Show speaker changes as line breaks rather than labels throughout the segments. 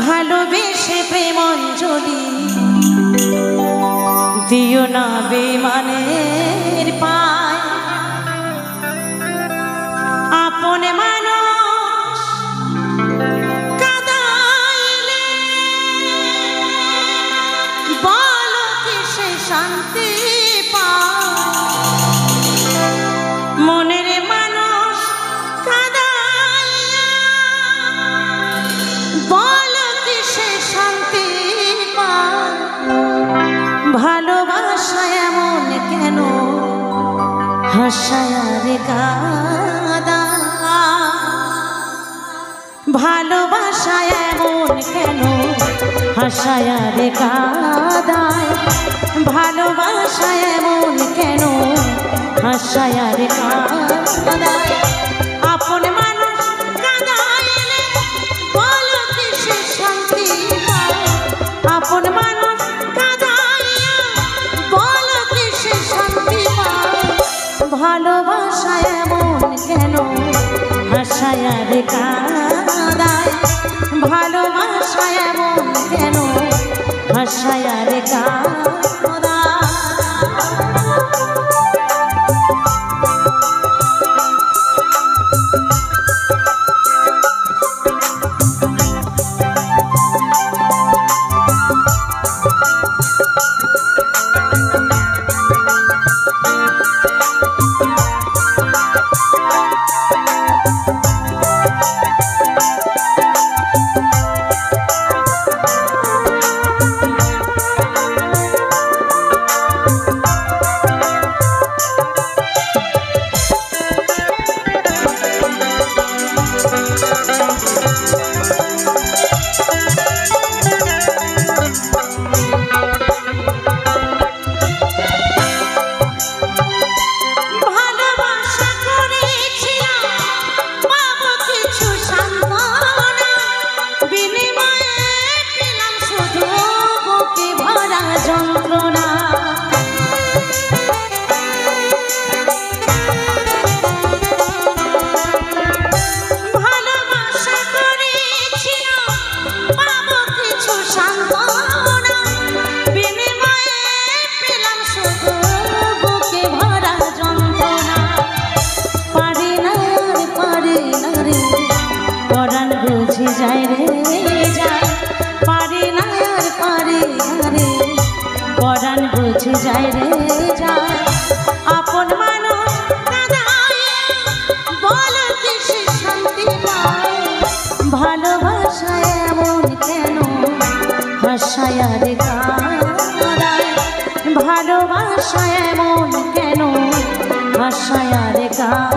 ভালোবেসে প্রেমঞ্জলি দিও না বেমানের পায়। আপন মানুষ কাঁদাইলে বলো কিসে শান্তি পায়। মনের মানুষ কাঁদাইয়া বলো কিসে শান্তি পায়। ভালোবাসা এমন কেন হাসায় রে কাঁদা। ভালোবাসা এমন কেন হাসায় রে কাঁদায়। ভালোবাসা এমন কেন হাসায় রে কাঁদায়। আপন মানুষ কাঁদাইলে বলো কিসে শান্তি পায়। আপন মানুষ কাঁদাইয়া বলো কিসে শান্তি পায়। ভালোবাসা এমন কেন হাসায় রে কাঁদায়। ভালোবাসা এমন কেন হাসায় রে কাঁদায়। যায় রে যায় পারে না আর পারে না রে পরাণ বুঝে যায় রে যায়। আপন মানুষ কাঁদাইয়া বলো কিসে শান্তি পায়। ভালোবাসা এমন কেন হাসায় রে কাঁদায়। ভালোবাসা এমন কেন হাসায় রে কাঁদায়।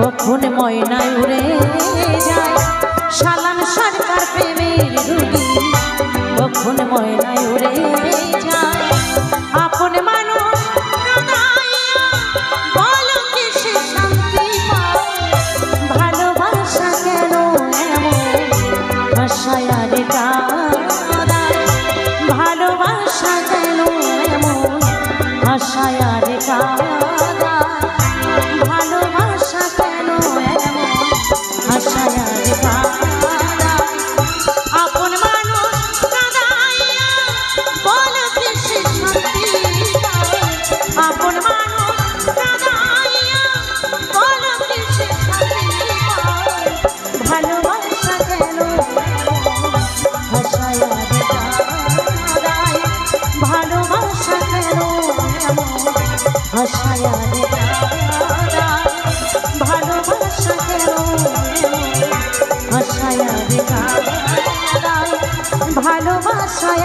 কখন ময়নায় উড়ে যায় শালান সরকার প্রেমের রুগী, কখন ময়নায় উড়ে যায় আপন মানুষ কাঁদাইয়া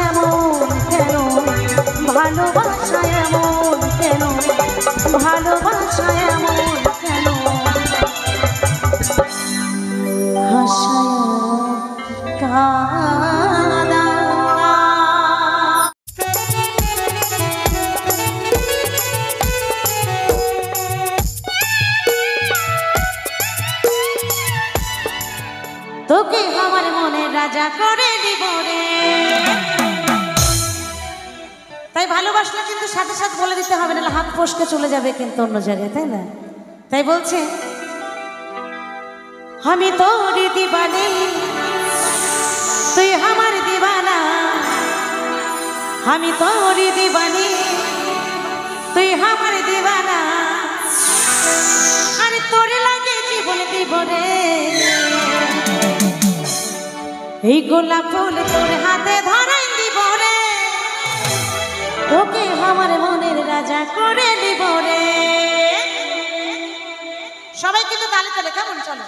এমন কেন, ভালোবাসা এমন কেন, ভালোবাসা এমন কেন, হাসায়া কাঁদা। তোকে আমার মনে রাজা করে দিব রে। তাই ভালোবাসলে কিন্তু সাথে সাথে বলে দিতে হবে, না হাত ফসকে চলে যাবে কিন্তু অন্য জায়গায়, তাই না? তাই বলছে আমি তোর দিবানি তুই আমার দিবানা, আমি তোর দিবানি তুই আমার দিবানা, আরে তোর লাগে জীবন দিব রে। এই গোলাপ ফুল তোর হাতে ধরাই দিব রে, তোকে আমার মনের রাজা করে দিব রে। সবাই কিন্তু তালে তালে কেমন চলো।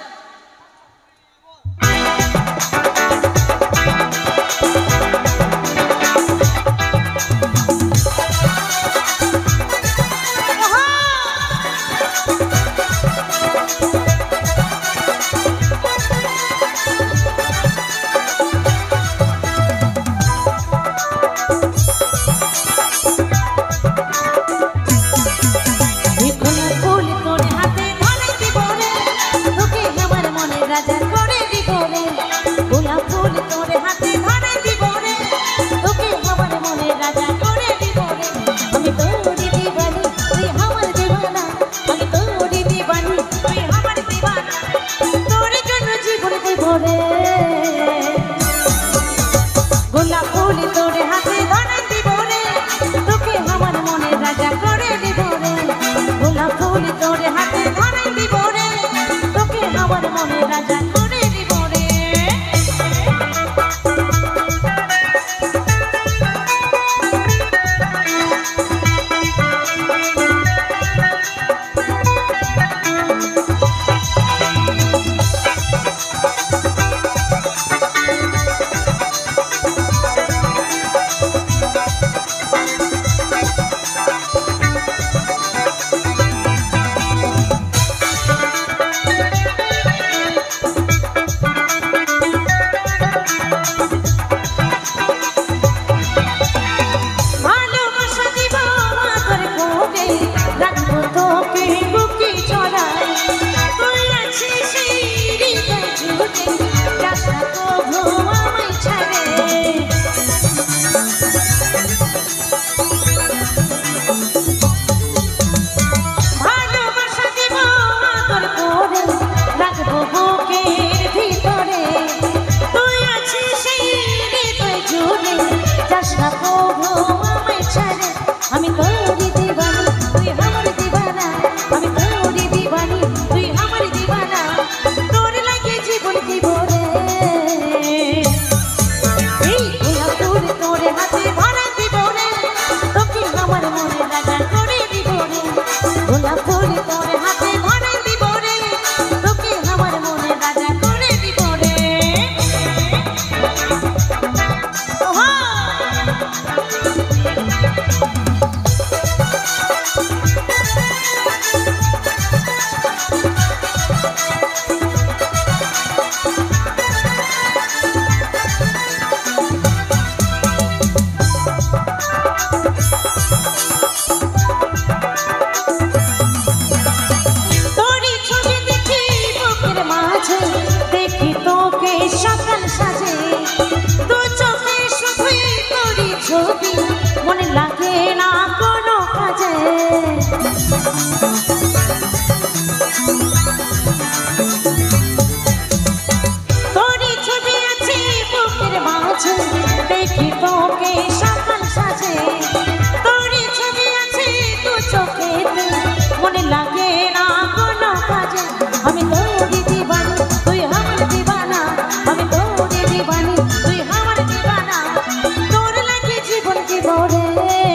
তোর লাগে জীবন জীবনে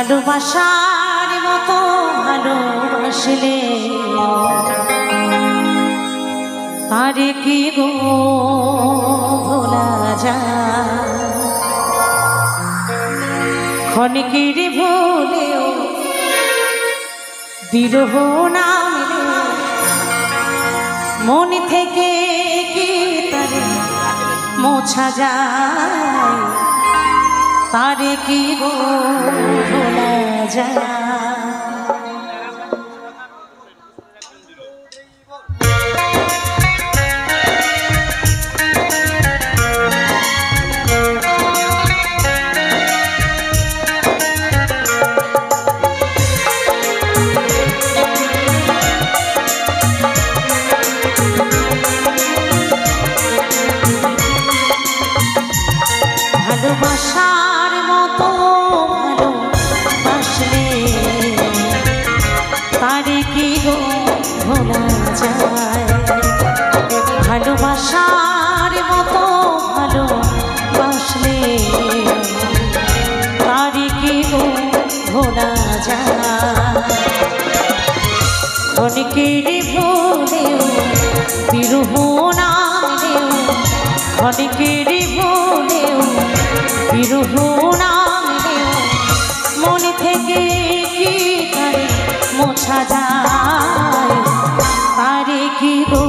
ভালোবাসার মতো ভালোবাসলে তারে কি গো ভোলা যায়? ক্ষণিকের ভুলেও বিরহ না মিলে মন থেকে কি তারে মোছা যায়? তারে কি গো ভোলা যায়? ভালোবাসার মতো ভালোবাসলে তারে কি গো ভোলা যায়? ভালোবাসার মতো ভালোবাসলে তারে কি গো ভোলা যায়? অনেকের ভুলেও বিরহ না মিলেও অনেকের ভুলেও বিরহ না মিলেও মন থেকে কি তারে মোছা যায়? তারে কি গো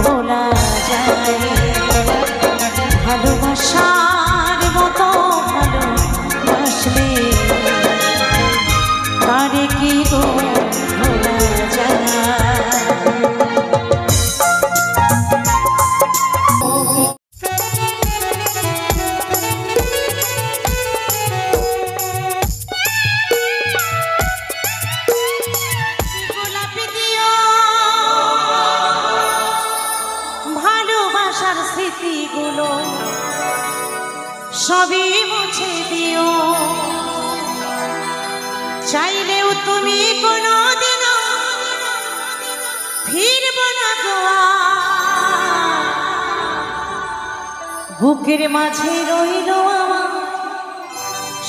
ভোলা যায়? ভালোবাসার মতো ভালোবাসলে তারে কি গো ভোলা যায়? ভালোবাসার স্মৃতিগুলো সবই মুছে দিও, চাইলেও তুমি কোনোদিনও ফিরব না গো। বুকের মাঝে রইল আমার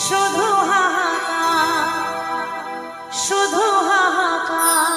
শুধু হাহাকার, শুধু হাহাকার।